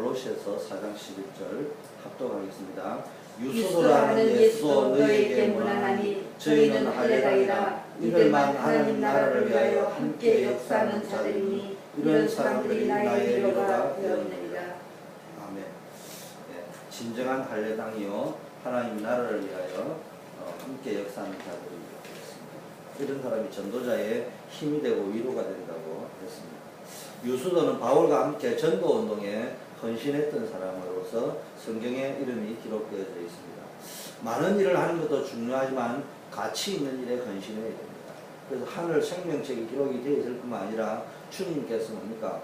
골로새서 4장 11절 합독하겠습니다. 유수도라는 예수도 너희에게 문안하니 저희는 할례당이라 이들만 하나님 나라를 위하여 함께 역사하는 자들이니 이런 사람들이 나의 위로가 되었느니라. 아멘. 네, 진정한 할례당이요 하나님 나라를 위하여 함께 역사하는 자들이 되었습니다. 이런 사람이 전도자의 힘이 되고 위로가 된다고 했습니다. 유수도는 바울과 함께 전도운동에 헌신했던 사람으로서 성경에 이름이 기록되어져 있습니다. 많은 일을 하는 것도 중요하지만 가치 있는 일에 헌신해야 됩니다. 그래서 하늘 생명책이 기록이 되어 있을 뿐만 아니라 주님께서 뭡니까?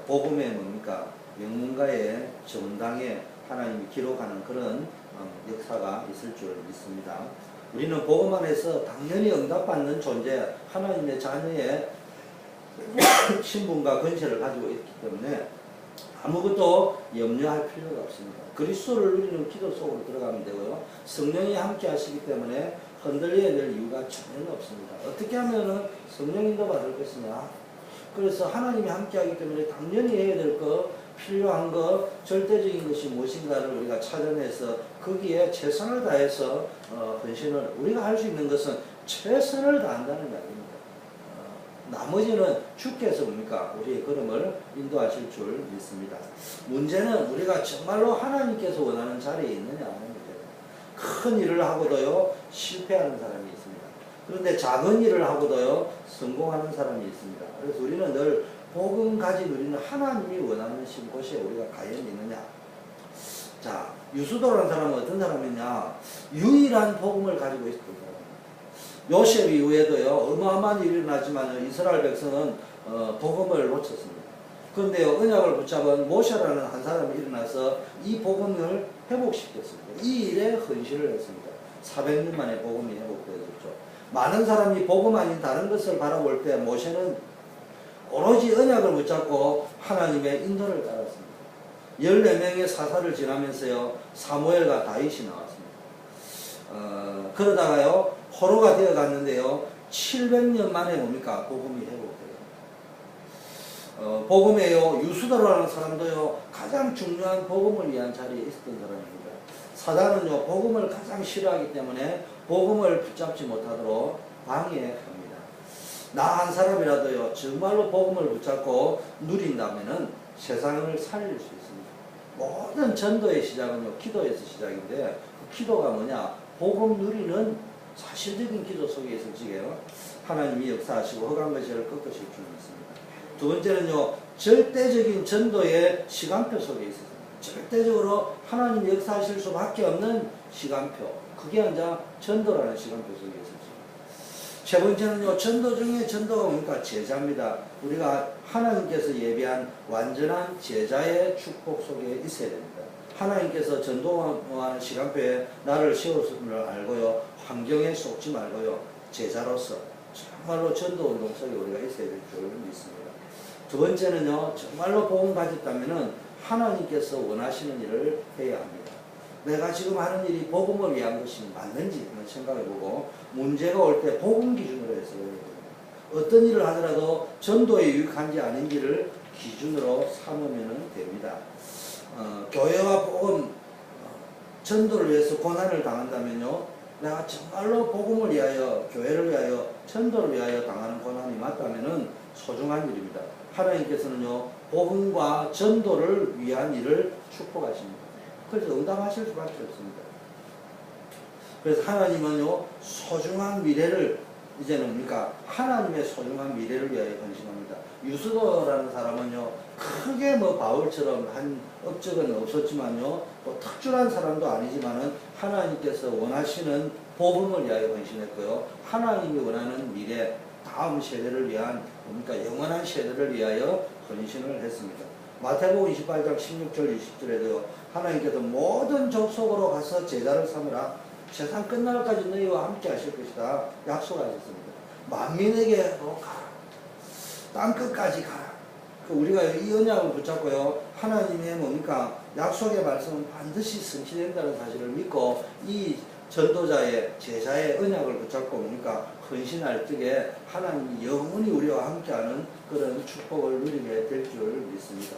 복음의 뭡니까? 영문가의 정당에 하나님이 기록하는 그런 역사가 있을 줄 믿습니다. 우리는 복음 안에서 당연히 응답받는 존재, 하나님의 자녀의 신분과 권세를 가지고 있기 때문에 아무것도 염려할 필요가 없습니다. 그리스도를 누리는 기도 속으로 들어가면 되고요. 성령이 함께 하시기 때문에 흔들려야 될 이유가 전혀 없습니다. 어떻게 하면 성령인도 받을 것이냐? 그래서 하나님이 함께 하기 때문에 당연히 해야 될 것, 필요한 것, 절대적인 것이 무엇인가를 우리가 찾아내서 거기에 최선을 다해서 헌신을, 우리가 할 수 있는 것은 최선을 다한다는 이야기입니다. 나머지는 주께서 뭡니까? 우리의 걸음을 인도하실 줄 믿습니다. 문제는 우리가 정말로 하나님께서 원하는 자리에 있느냐 하는 문제예요. 큰 일을 하고도요 실패하는 사람이 있습니다. 그런데 작은 일을 하고도요 성공하는 사람이 있습니다. 그래서 우리는 늘 복음 가진 우리는 하나님이 원하는 곳에 우리가 과연 있느냐. 자, 유수도라는 사람은 어떤 사람이냐? 유일한 복음을 가지고 있었던 사람. 요셉 이후에도요 어마어마한 일이 일어나지만 이스라엘 백성은 복음을 놓쳤습니다. 그런데 언약을 붙잡은 모세라는 한 사람이 일어나서 이 복음을 회복시켰습니다. 이 일에 헌신을 했습니다. 400년 만에 복음이 회복되었죠. 많은 사람이 복음 아닌 다른 것을 바라볼 때 모세는 오로지 언약을 붙잡고 하나님의 인도를 따랐습니다. 14명의 사사를 지나면서요 사무엘과 다윗이 나왔습니다. 그러다가요 포로가 되어 갔는데요 700년 만에 뭡니까? 복음이 회복돼요. 복음에요 유수도라는 사람도요 가장 중요한 복음을 위한 자리에 있었던 사람입니다. 사단은요 복음을 가장 싫어하기 때문에 복음을 붙잡지 못하도록 방해합니다. 나 한 사람이라도요 정말로 복음을 붙잡고 누린다면은 세상을 살릴 수 있습니다. 모든 전도의 시작은요 기도에서 시작인데 그 기도가 뭐냐? 복음 누리는 사실적인 기도 속에 있을 적에요 하나님이 역사하시고 허간 것을 꺾으실 줄 믿습니다. 두 번째는요 절대적인 전도의 시간표 속에 있습니다. 절대적으로 하나님이 역사하실 수밖에 없는 시간표, 그게 이제 전도라는 시간표 속에 있습니다. 세 번째는요 전도 중에 전도가 뭡니까? 제자입니다. 우리가 하나님께서 예비한 완전한 제자의 축복 속에 있어야 됩니다. 하나님께서 전도하는 시간표에 나를 세웠음을 알고요 환경에 속지 말고요 제자로서 정말로 전도운동 속에 우리가 있어야 될 줄 믿습니다. 두 번째는요 정말로 복음 가졌다면은 하나님께서 원하시는 일을 해야 합니다. 내가 지금 하는 일이 복음을 위한 것이 맞는지 한번 생각해보고 문제가 올 때 복음 기준으로 해서 해야 됩니다. 어떤 일을 하더라도 전도에 유익한지 아닌지를 기준으로 삼으면 됩니다. 교회와 복음 전도를 위해서 고난을 당한다면요 내가 정말로 복음을 위하여 교회를 위하여 전도를 위하여 당하는 고난이 맞다면은 소중한 일입니다. 하나님께서는요 복음과 전도를 위한 일을 축복하십니다. 그래서 응답하실 수밖에 없습니다. 그래서 하나님은요 소중한 미래를 이제는 뭡니까? 하나님의 소중한 미래를 위하여 헌신합니다. 유수도라는 사람은요 크게 뭐 바울처럼 한 업적은 없었지만요 또 특출한 사람도 아니지만은 하나님께서 원하시는 복음을 위하여 헌신했고요 하나님이 원하는 미래 다음 세대를 위한 뭡니까? 영원한 세대를 위하여 헌신을 했습니다. 마태복음 28장 16절 20절에도요 하나님께서 모든 족속으로 가서 제자를 삼으라. 세상 끝날까지 너희와 함께 하실 것이다 약속하셨습니다. 만민에게로 가라. 땅끝까지 가라. 우리가 이 언약을 붙잡고요 하나님의 뭡니까? 약속의 말씀은 반드시 성취된다는 사실을 믿고 이 전도자의 제자의 언약을 붙잡고 뭡니까? 헌신할 적에 하나님이 영원히 우리와 함께하는 그런 축복을 누리게 될 줄 믿습니다.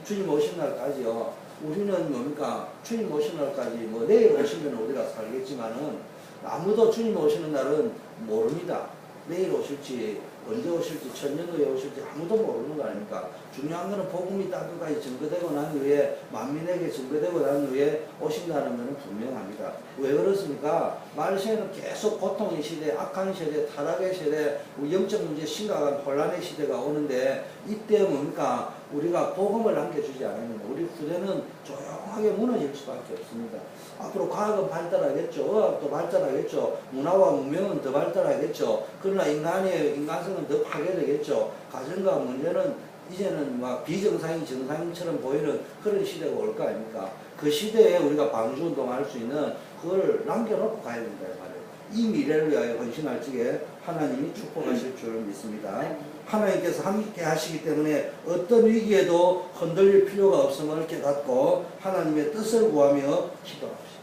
주님 오신 날까지요. 우리는 뭡니까? 주님 오신 날까지 뭐 내일 오시면 우리가 살겠지만은 아무도 주님 오시는 날은 모릅니다. 내일 오실지 언제 오실지 천년도에 오실지 아무도 모르는 거 아닙니까? 중요한 거는 복음이 땅끝까지 증거되고 난 후에 만민에게 증거되고 난 후에 오신다는 것은 분명합니다. 왜 그렇습니까? 말세는 계속 고통의 시대, 악한 시대, 타락의 시대, 영적 문제 심각한 혼란의 시대가 오는데 이때 뭡니까? 우리가 복음을 남겨주지 않으면 우리 후대는 조용하게 무너질 수밖에 없습니다. 앞으로 과학은 발달하겠죠. 의학도 발달하겠죠. 문화와 문명은 더 발달하겠죠. 그러나 인간성은 더 파괴되겠죠. 가정과 문제는 이제는 막 비정상이 정상처럼 보이는 그런 시대가 올 거 아닙니까? 그 시대에 우리가 방주운동할 수 있는 그걸 남겨놓고 가야 된다 말이에요. 이 미래를 위하여 헌신할 적에 하나님이 축복하실 줄 믿습니다. 하나님께서 함께 하시기 때문에 어떤 위기에도 흔들릴 필요가 없음을 깨닫고 하나님의 뜻을 구하며 기도합시다.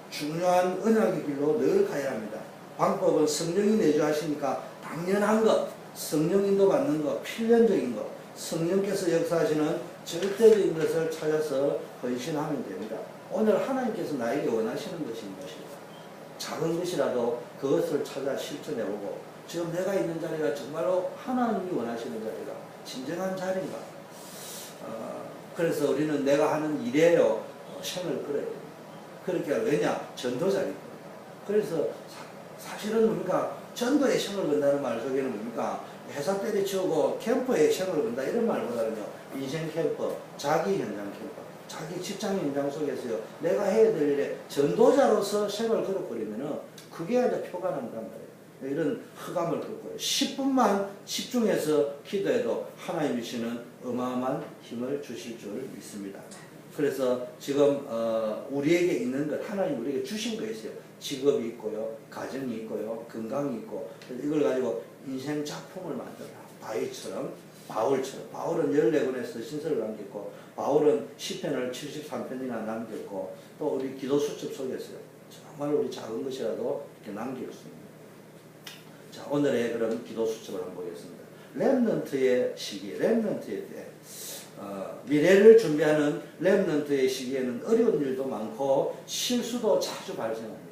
중요한 언약의 길로 늘 가야 합니다. 방법은 성령이 내주하시니까 당연한 것, 성령 인도 받는 것, 필연적인 것, 성령께서 역사하시는 절대적인 것을 찾아서 헌신하면 됩니다. 오늘 하나님께서 나에게 원하시는 것이 무엇일까? 작은 것이라도 그것을 찾아 실천해보고 지금 내가 있는 자리가 정말로 하나님이 원하시는 자리가 진정한 자리인가? 그래서 우리는 내가 하는 일에요 생을 끌어야 됩니다. 그렇게 왜냐? 전도자니까. 그래서 사실은 뭡니까? 전도에 생을 건다는 말 속에는 뭡니까? 회사 때려치우고 캠프에 생을 건다 이런 말보다는요. 인생 캠프, 자기 현장 캠프, 자기 직장 현장 속에서요. 내가 해야 될 일에 전도자로서 생을 걸어버리면은 그게 아주 표가 난단 말이에요. 이런 흑암을 걷고요. 10분만 집중해서 기도해도 하나님 주시는 어마어마한 힘을 주실 줄 믿습니다. 그래서 지금 우리에게 있는 것 하나님 우리에게 주신 거 있어요. 직업이 있고요. 가정이 있고요. 건강이 있고 이걸 가지고 인생 작품을 만들라. 다윗처럼 바울처럼 바울은 14권에서 신설을 남겼고 바울은 시편을 73편이나 남겼고 또 우리 기도 수첩 속에서요. 정말 우리 작은 것이라도 이렇게 남길 수 있는 자 오늘의 그런 기도 수첩을 한번 보겠습니다. 렘넌트의 시기, 렘넌트의 때 미래를 준비하는 렘넌트의 시기에는 어려운 일도 많고 실수도 자주 발생합니다.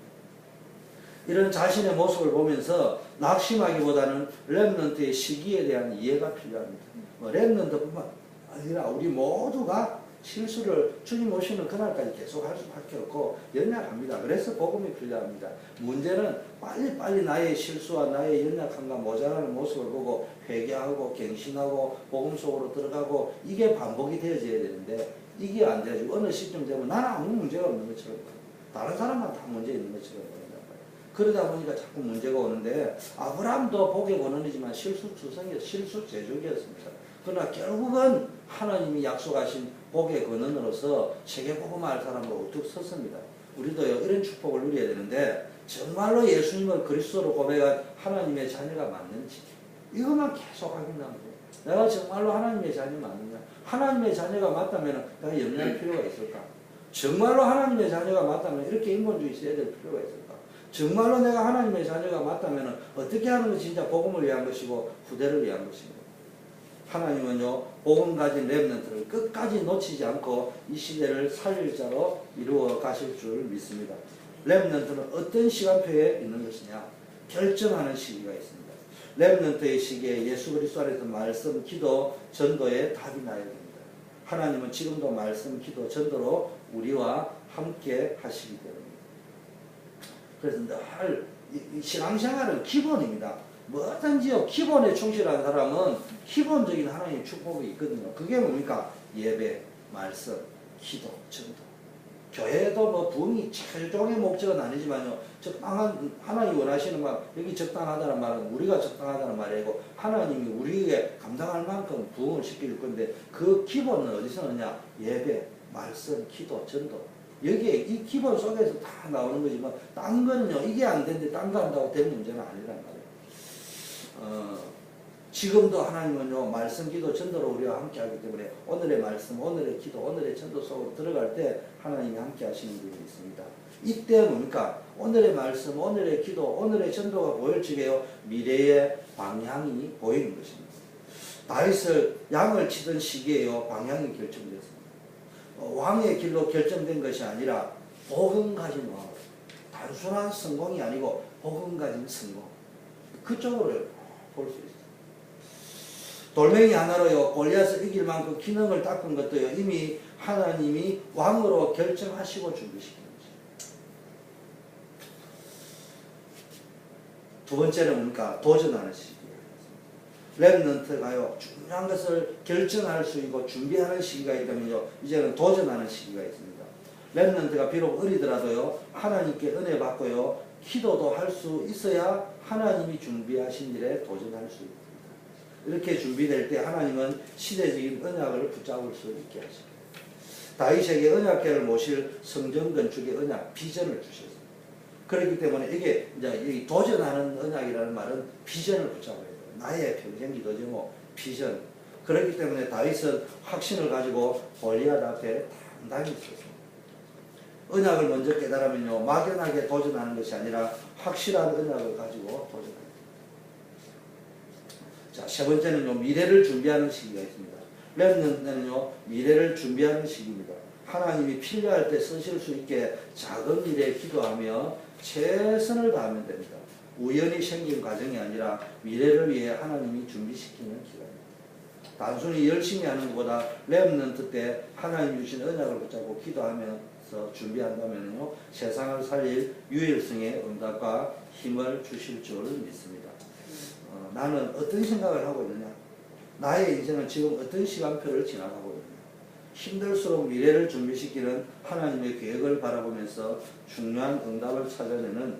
이런 자신의 모습을 보면서 낙심하기보다는 렘넌트의 시기에 대한 이해가 필요합니다. 렘넌트뿐만 아니라 우리 모두가 실수를 주님 오시는 그날까지 계속 할 수밖에 없고 연약합니다. 그래서 복음이 필요합니다. 문제는 빨리빨리 나의 실수와 나의 연약함과 모자라는 모습을 보고 회개하고 갱신하고 복음 속으로 들어가고 이게 반복이 되어져야 되는데 이게 안 돼가지고 어느 시점 되면 나는 아무 문제가 없는 것처럼 다른 사람만 다 문제 있는 것처럼 보인단 말이에요. 그러다 보니까 자꾸 문제가 오는데 아브라함도 복의 권원이지만 실수 제조기였습니다. 그러나 결국은 하나님이 약속하신 복의 근원으로서 세계복음할 사람으로 우뚝 섰습니다. 우리도요 이런 축복을 누려야 되는데 정말로 예수님을 그리스도로 고백한 하나님의 자녀가 맞는지 이것만 계속 확인하면 돼요. 내가 정말로 하나님의 자녀 맞느냐? 하나님의 자녀가 맞다면 내가 염려할 필요가 있을까? 정말로 하나님의 자녀가 맞다면 이렇게 인본주의 있어야 될 필요가 있을까? 정말로 내가 하나님의 자녀가 맞다면 어떻게 하는 것이 진짜 복음을 위한 것이고 후대를 위한 것입니다. 하나님은요 복음 가진 렘넌트를 끝까지 놓치지 않고 이 시대를 살릴 자로 이루어 가실 줄 믿습니다. 렘넌트는 어떤 시간표에 있는 것이냐 결정하는 시기가 있습니다. 렘넌트의 시기에 예수 그리스도 안에서 말씀, 기도, 전도에 답이 나야 됩니다. 하나님은 지금도 말씀, 기도, 전도로 우리와 함께 하시기 때문입니다. 그래서 늘 이 신앙생활은 기본입니다. 뭐든지요 기본에 충실한 사람은 기본적인 하나님의 축복이 있거든요. 그게 뭡니까? 예배, 말씀, 기도, 전도. 교회도 뭐 부흥이 최종의 목적은 아니지만요. 적당한 하나님이 원하시는 말 여기 적당하다는 말은 우리가 적당하다는 말이고 하나님이 우리에게 감당할 만큼 부흥을 시킬 건데 그 기본은 어디서 오느냐? 예배, 말씀, 기도, 전도. 여기에 이 기본 속에서 다 나오는 거지만 딴 거는요 이게 안 되는데 딴 거 한다고 될 문제는 아니란 말이에요. 지금도 하나님은요 말씀, 기도, 전도로 우리와 함께 하기 때문에 오늘의 말씀, 오늘의 기도, 오늘의 전도 속으로 들어갈 때 하나님이 함께 하시는 분이 있습니다. 이때 뭡니까? 오늘의 말씀, 오늘의 기도, 오늘의 전도가 보일 적에요 미래의 방향이 보이는 것입니다. 다윗을 양을 치던 시기에요 방향이 결정됐습니다. 왕의 길로 결정된 것이 아니라 복음 가진 왕, 단순한 성공이 아니고 복음 가진 성공, 그쪽으로 볼 수 있어요. 돌멩이 하나로요 골리앗을 이길 만큼 기능을 닦은 것도요 이미 하나님이 왕으로 결정하시고 준비시키는 거죠. 두 번째는 뭡니까? 도전하는 시기예요. 렘넌트가요 중요한 것을 결정할 수 있고 준비하는 시기가 있다면요 이제는 도전하는 시기가 있습니다. 렘넌트가 비록 어리더라도요 하나님께 은혜 받고요 기도도 할 수 있어야 하나님이 준비하신 일에 도전할 수 있습니다. 이렇게 준비될 때 하나님은 시대적인 언약을 붙잡을 수 있게 하십니다. 다윗에게 언약궤를 모실 성전 건축의 언약 비전을 주셨습니다. 그렇기 때문에 이게 이제 이 도전하는 언약이라는 말은 비전을 붙잡아야 돼요. 나의 평생 기도 제목 비전. 그렇기 때문에 다윗은 확신을 가지고 골리앗 앞에 당당히 있었습니다. 언약을 먼저 깨달으면요 막연하게 도전하는 것이 아니라 확실한 언약을 가지고 도전합니다. 자, 세 번째는요 미래를 준비하는 시기가 있습니다. 렘넌트는요 미래를 준비하는 시기입니다. 하나님이 필요할 때 쓰실 수 있게 작은 일에 기도하며 최선을 다하면 됩니다. 우연히 생긴 과정이 아니라 미래를 위해 하나님이 준비시키는 기간입니다. 단순히 열심히 하는 것보다 렘넌트 때 하나님 주신 언약을 붙잡고 기도하면서 준비한다면요 세상을 살릴 유일성의 응답과 힘을 주실 줄 믿습니다. 나는 어떤 생각을 하고 있느냐? 나의 인생은 지금 어떤 시간표를 지나가고 있느냐? 힘들수록 미래를 준비시키는 하나님의 계획을 바라보면서 중요한 응답을 찾아내는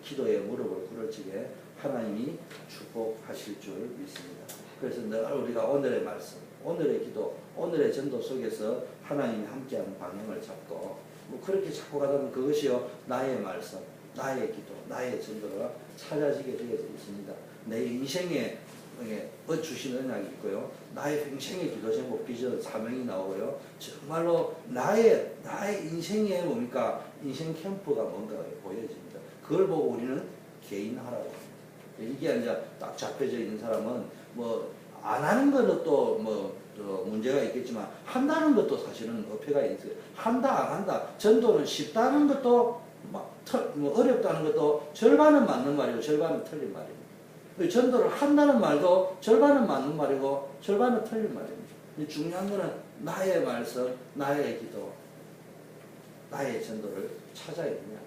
기도의 무릎을 꿇어지게 하나님이 축복하실 줄 믿습니다. 그래서 늘 우리가 오늘의 말씀, 오늘의 기도, 오늘의 전도 속에서 하나님이 함께하는 방향을 잡고 뭐 그렇게 잡고 가다 보면 그것이요 나의 말씀, 나의 기도, 나의 전도가 찾아지게 되어 있습니다. 내 인생에 주신 언약이 있고요. 나의 평생의 기도 제목, 비전, 사명이 나오고요. 정말로 나의 인생에 뭡니까? 인생 캠프가 뭔가 보여집니다. 그걸 보고 우리는 개인하라고 합니다. 이게 이제 딱 잡혀져 있는 사람은 뭐 안 하는 거는 또 문제가 있겠지만 한다는 것도 사실은 어폐가 있어요. 한다 안 한다. 전도는 쉽다는 것도 어렵다는 것도 절반은 맞는 말이고 절반은 틀린 말입니다. 전도를 한다는 말도 절반은 맞는 말이고 절반은 틀린 말입니다. 중요한 거는 나의 말씀, 나의 기도, 나의 전도를 찾아야 되냐.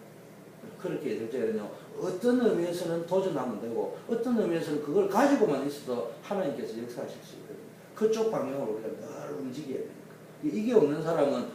그렇게 될 때는요, 어떤 의미에서는 도전하면 되고, 어떤 의미에서는 그걸 가지고만 있어도 하나님께서 역사하실 수 있거든요. 그쪽 방향으로 우리가 늘 움직여야 되니까. 이게 없는 사람은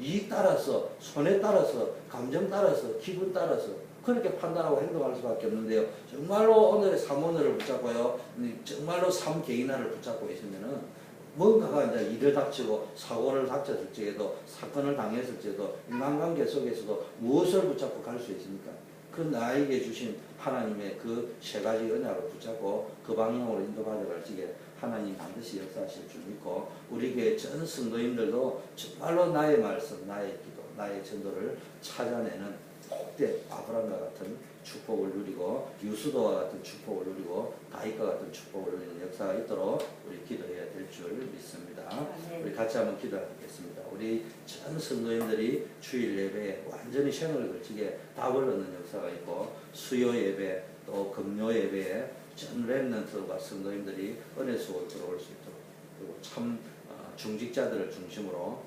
이익 따라서, 손해 따라서, 감정 따라서, 기분 따라서, 그렇게 판단하고 행동할 수밖에 없는데요. 정말로 오늘의 삼오늘을 붙잡고요, 정말로 삼개인화를 붙잡고 있으면은, 뭔가가 이제 일을 닥치고 사고를 닥쳤을 적에도 사건을 당했을 적에도 인간관계 속에서도 무엇을 붙잡고 갈 수 있습니까? 그 나에게 주신 하나님의 그 세 가지 언약을 붙잡고 그 방향으로 인도받아갈 적에 하나님 반드시 역사하실 줄 믿고 우리 교회 전 성도님들도 정말로 나의 말씀, 나의 기도, 나의 전도를 찾아내는 복된 아브라함과 같은 축복을 누리고 유수도와 같은 축복을 누리고 다윗과 같은 축복을 누리는 역사가 있도록 우리 기도해야 될 줄 믿습니다. 우리 같이 한번 기도하겠습니다. 우리 전 성도님들이 주일 예배에 완전히 생을 걸치게 답을 얻는 역사가 있고 수요 예배 또 금요 예배에 전 렘넌트와 성도님들이 은혜 속으로 들어올 수 있도록 그리고 참 중직자들을 중심으로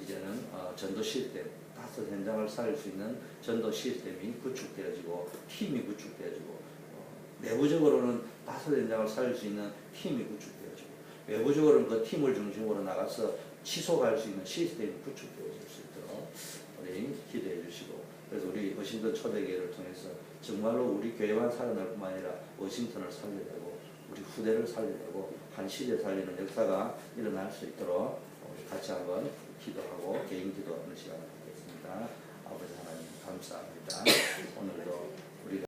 이제는 전도 시스템 다섯 현장을 살릴 수 있는 전도 시스템이 구축되어지고 팀이 구축되어지고 내부적으로는 다섯 현장을 살릴 수 있는 팀이 구축되어지고 외부적으로는 그 팀을 중심으로 나가서 지속할 수 있는 시스템이 구축되어질 수 있도록 우리 기도해 주시고 그래서 우리 워싱턴 초대교회를 통해서 정말로 우리 교회만 살아날 뿐만 아니라 워싱턴을 살려내고 우리 후대를 살려내고 한 시대 살리는 역사가 일어날 수 있도록 우리 같이 한번 기도하고 개인 기도하는 시간을 갖겠습니다. 아버지 하나님 감사합니다. 오늘도 우리가